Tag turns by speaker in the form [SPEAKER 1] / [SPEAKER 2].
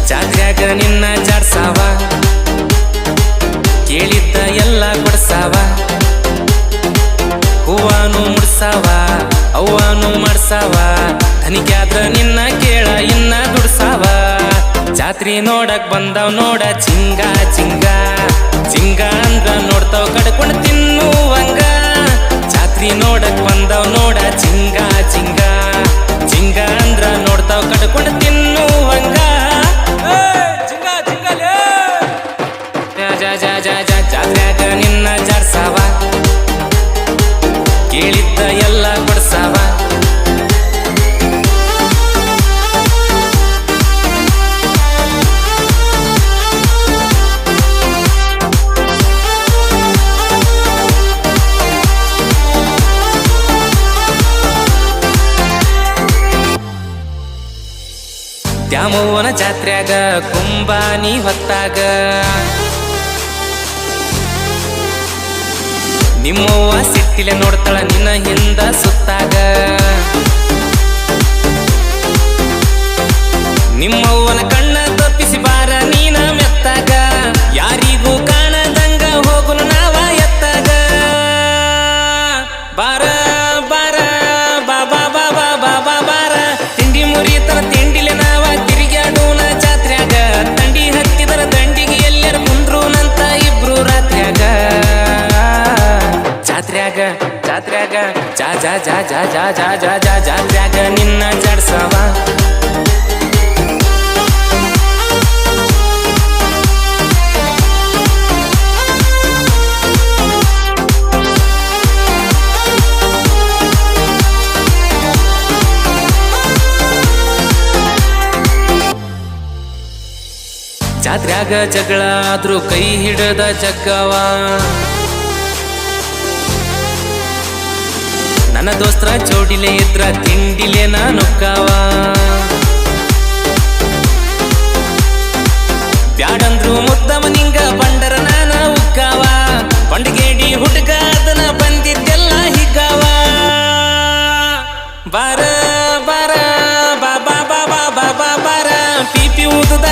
[SPEAKER 1] ಜಾತ್ರ್ಯಾಗ ನಿನ್ನ ಜಾಡ್ಸಾವ ಕೇಳಿದ್ದ ಎಲ್ಲ ಕೊಡ್ಸಾವ ಹೂವಾನು ಮುಡ್ಸಾವ ಅವ್ವಾನು ಮಾಡ್ಸಾವ ಧನಿಕ್ಯಾದ ನಿನ್ನ ಕೇಳ ಇನ್ನ ದುಡ್ಸಾವ ಜಾತ್ರಿ ನೋಡಕ್ ಬಂದವ್ ನೋಡ ಚಿಂಗ ಚಿಂಗ ಚಿಂಗ ಅಂದ್ರ ನೋಡ್ತಾವ್ ಕಡ್ಕೊಂಡ್ ತಿನ್ನುವಂಗ ಜಾತ್ರಿ ನೋಡಕ್ ಬಂದವ್ ನೋಡ ಚಿಂಗ ಚಿಂಗ ಚಿಂಗ ಅಂದ್ರ ನೋಡ್ತಾವ್ ಕಡ್ಕೊಂಡ್ ತಿನ್ನುವಂಗ ಜಾತ್ರ್ಯಾಗ ನಿನ್ನ ಜಾಡ್ಸಾವ ಕೇಳಿದ್ದ ಎಲ್ಲ ಕೊಡ್ಸಾವ ದ್ಯಾಮವ್ವನ ಜಾತ್ರ್ಯಾಗ ಕುಂಬಾನಿ ಹೊತ್ತಾಗ ನಿಮ್ಮವ್ವ ಸಿಟ್ಟಿಲೆ ನೋಡ್ತಾಳ ನಿನ್ನ ಹಿಂದ ಸುತ್ತಾಗ ನಿಮ್ಮವ್ವನ ಕಣ್ಣ ತಪ್ಪಿಸಿ ಬಾರ ನೀನ ಮೆತ್ತಾಗ ಯಾರಿಗೂ ಕಾಣದಂಗ ಹೋಗುನು ನಾವ ಎತ್ತಾಗ ಬಾರ ಬಾರ ಬಾಬಾ ಬಾಬಾ ಬಾಬಾ ಬಾರ ತಿಂಡಿ ಮುರಿತನ ತಿಂಡಿಲೆ ನಾವ ತಿರುಗಾಡೋಣ ಜಾತ್ರ್ಯಾಗ ತಂಡಿ ಹತ್ತಿದರ ದಂಡಿಗೆ ಎಲ್ಲರ ಕುಂಡ್ರೂನಂತ ಇಬ್ರು ರಾತ್ರ್ಯಾಗ ಜಾತ್ರ್ಯಾಗ ಜಾತ್ರ್ಯಾಗ ಜಾ ಜಾ ಜಾ ಜಾ ಜಾ ಜಾ ಜಾ ಜಾ ಜಾತ್ರ್ಯಾಗ ನಿನ್ನ ಜಾಡ್ಸವ ಜಾತ್ರ್ಯಾಗ ಜಗಳ ಆದ್ರೂ ಕೈ ಹಿಡದ ಜಗ್ಗವ ನನ್ನ ದೋಸ್ತ್ರ ಚೌಡಿಲೆ ಇದ್ರ ತಿಂಡಿಲೆ ನಾನುಕ್ಕವ ಬ್ಯಾಡಂದ್ರು ಮುದ್ದಮ ನಿಂಗ ಬಂಡರ ನಾನ ಉಕ್ಕವ ಬಂಡಗೇಡಿ ಹುಡುಗ ಅದನ ಬಂದಿದ್ದೆಲ್ಲ ಹಿಗ್ಗವ ಬಾರ ಬಾರ ಬಾಬಾ ಬಾಬಾ ಬಾಬಾ ಬಾರ ಪಿಪಿ ಊದದ